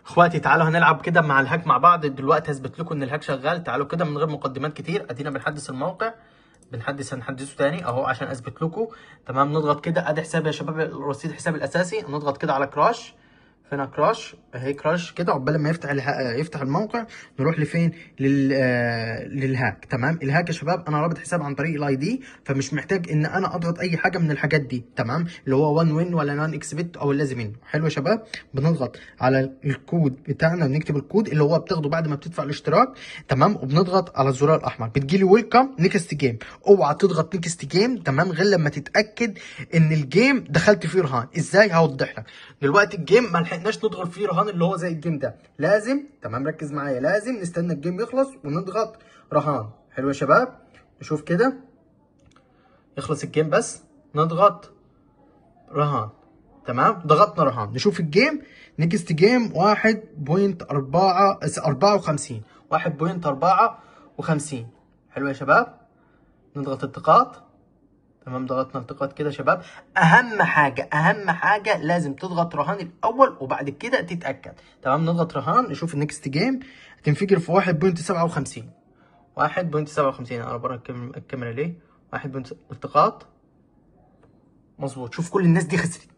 اخواتي تعالوا هنلعب كده مع الهاك مع بعض دلوقتي، هثبت لكم ان الهاك شغال. تعالوا كده من غير مقدمات كتير، ادينا بنحدث الموقع، هنحدثه تاني اهو عشان اثبت لكم. تمام، نضغط كده ادي حساب يا شباب، الرصيد حساب الاساسي. نضغط كده على كراش، فين كراش اهي، كراش كده عقبال ما يفتح يفتح الموقع. نروح لفين؟ للهاك. تمام، الهاك يا شباب انا رابط حساب عن طريق الاي دي، فمش محتاج ان انا اضغط اي حاجه من الحاجات دي. تمام، اللي هو 1 وين ولا نون اكسبت او اللازم منه. حلو يا شباب، بنضغط على الكود بتاعنا ونكتب الكود اللي هو بتاخده بعد ما بتدفع الاشتراك. تمام، وبنضغط على الزرار الاحمر، بتجيلي ويلكم نيكست جيم. اوعى تضغط نيكست جيم تمام غير لما تتاكد ان الجيم دخلت فيه رهان. ازاي؟ هوضح لك دلوقتي. الجيم ما لحقناش ندخل فيه رهان اللي هو زي الجيم ده، لازم تمام ركز معايا، لازم نستنى الجيم يخلص ونضغط رهان. حلو يا شباب، نشوف كده يخلص الجيم بس نضغط رهان. تمام، ضغطنا رهان، نشوف الجيم. نيكست جيم 1.54 1.54. حلو يا شباب، نضغط التقاط. تمام، ضغطنا التقاط كده يا شباب. اهم حاجه لازم تضغط رهان الاول وبعد كده تتاكد. تمام، نضغط رهان نشوف النكست جيم هتنفجر في 1.57. 1.57 انا بره الكاميرا ليه؟ 1. التقاط مظبوط. شوف كل الناس دي خسرت،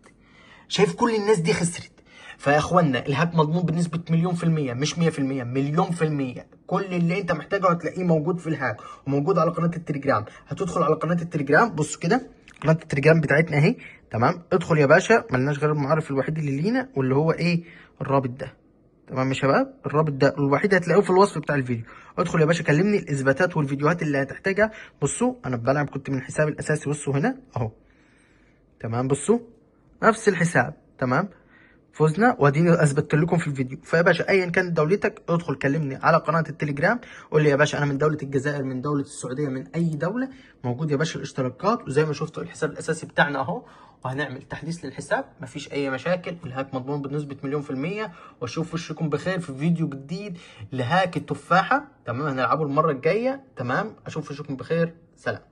شايف كل الناس دي خسرت. فيا اخوانا الهاك مضمون بنسبة مليون في المية، مش 100%، مليون في المية. كل اللي انت محتاجه هتلاقيه موجود في الهاك، وموجود على قناة التليجرام. هتدخل على قناة التليجرام، بص كده قناة التليجرام بتاعتنا اهي. تمام، ادخل يا باشا، ملناش غير المعرف الوحيد اللي لينا واللي هو ايه؟ الرابط ده. تمام يا شباب، الرابط ده الوحيد هتلاقوه في الوصف بتاع الفيديو. ادخل يا باشا كلمني، الاثباتات والفيديوهات اللي هتحتاجها. بصوا انا بلعب كنت من حسابي الاساسي، بصوا هنا اهو. تمام، بصوا نفس الحساب. تمام، فزنا واديني اثبتت لكم في الفيديو. فيا باشا ايا كانت دولتك ادخل كلمني على قناه التليجرام، قول لي يا باشا انا من دوله الجزائر، من دوله السعوديه، من اي دوله. موجود يا باشا الاشتراكات، وزي ما شفتوا الحساب الاساسي بتاعنا اهو. وهنعمل تحديث للحساب، مفيش اي مشاكل. الهاك مضمون بنسبه مليون في الميه. واشوف وشكم بخير في فيديو جديد لهاك التفاحه. تمام، هنلعبه المره الجايه. تمام، اشوف وشكم بخير، سلام.